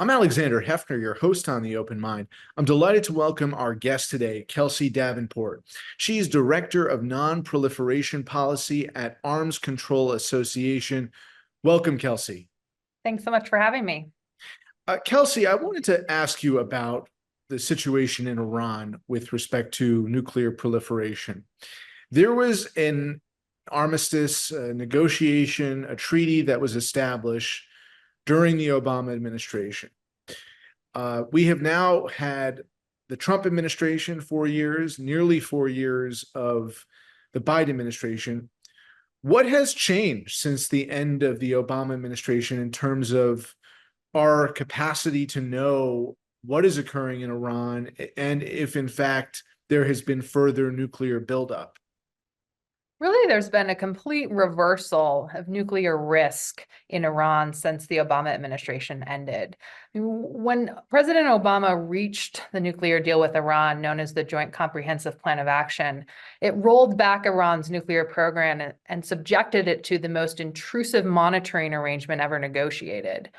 I'm Alexander Hefner, your host on The Open Mind. I'm delighted to welcome our guest today, Kelsey Davenport. She is Director of Non-Proliferation Policy at Arms Control Association. Welcome, Kelsey. Thanks so much for having me. Kelsey, I wanted to ask you about the situation in Iran with respect to nuclear proliferation. There was an armistice, a negotiation, a treaty that was established during the Obama administration. We have now had the Trump administration 4 years, nearly 4 years of the Biden administration. What has changed since the end of the Obama administration in terms of our capacity to know what is occurring in Iran and if, in fact, there has been further nuclear buildup? Really, there's been a complete reversal of nuclear risk in Iran since the Obama administration ended. When President Obama reached the nuclear deal with Iran, known as the Joint Comprehensive Plan of Action, it rolled back Iran's nuclear program and subjected it to the most intrusive monitoring arrangement ever negotiated.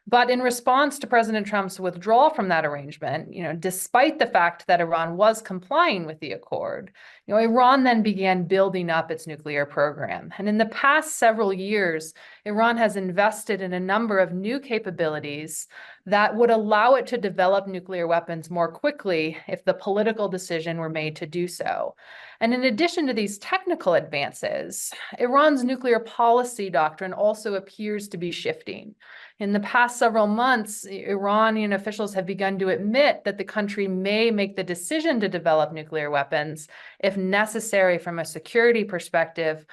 But in response to President Trump's withdrawal from that arrangement, despite the fact that Iran was complying with the accord, Iran then began building up its nuclear program. And in the past several years, Iran has invested in a number of new capabilities that would allow it to develop nuclear weapons more quickly if the political decision were made to do so. And in addition to these technical advances, Iran's nuclear policy doctrine also appears to be shifting. In the past several months, Iranian officials have begun to admit that the country may make the decision to develop nuclear weapons if necessary from a security perspective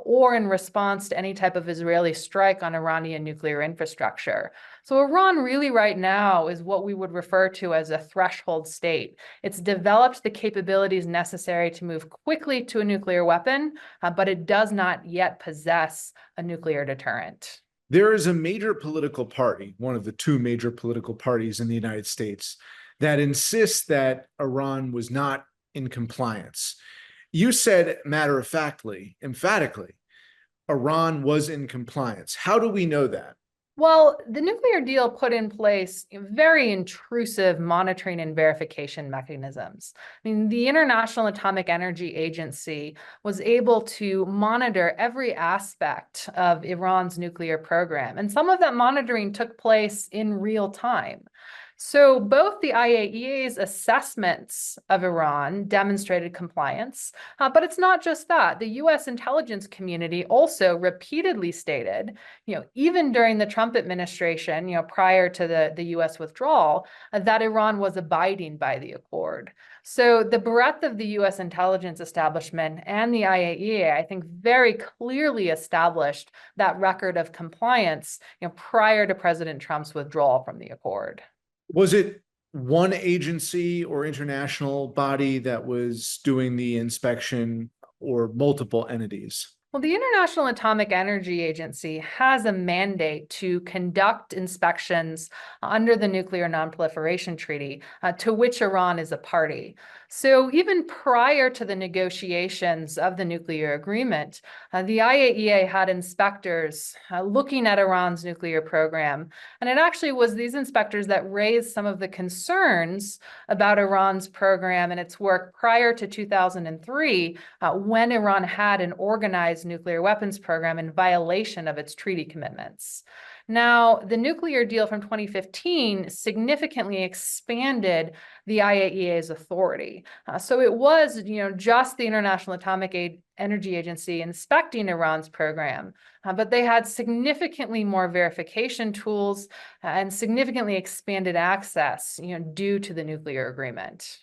or in response to any type of Israeli strike on Iranian nuclear infrastructure. So Iran really right now is what we would refer to as a threshold state. It's developed the capabilities necessary to move quickly to a nuclear weapon, but it does not yet possess a nuclear deterrent. There is a major political party, one of the two major political parties in the United States, that insists that Iran was not in compliance. You said matter-of-factly, emphatically, Iran was in compliance. How do we know that? Well, the nuclear deal put in place very intrusive monitoring and verification mechanisms. The International Atomic Energy Agency was able to monitor every aspect of Iran's nuclear program, and some of that monitoring took place in real time. So both the IAEA's assessments of Iran demonstrated compliance, but it's not just that. The U.S. intelligence community also repeatedly stated, even during the Trump administration, prior to the U.S. withdrawal, that Iran was abiding by the accord. So the breadth of the U.S. intelligence establishment and the IAEA, I think, very clearly established that record of compliance, prior to President Trump's withdrawal from the accord. Was it one agency or international body that was doing the inspection or multiple entities? Well, the International Atomic Energy Agency has a mandate to conduct inspections under the Nuclear Non-Proliferation Treaty, to which Iran is a party. So even prior to the negotiations of the nuclear agreement, the IAEA had inspectors looking at Iran's nuclear program. And it actually was these inspectors that raised some of the concerns about Iran's program and its work prior to 2003, when Iran had an organized nuclear weapons program in violation of its treaty commitments. Now, the nuclear deal from 2015 significantly expanded the IAEA's authority. So it was, just the International Atomic Energy Agency inspecting Iran's program, but they had significantly more verification tools and significantly expanded access, due to the nuclear agreement.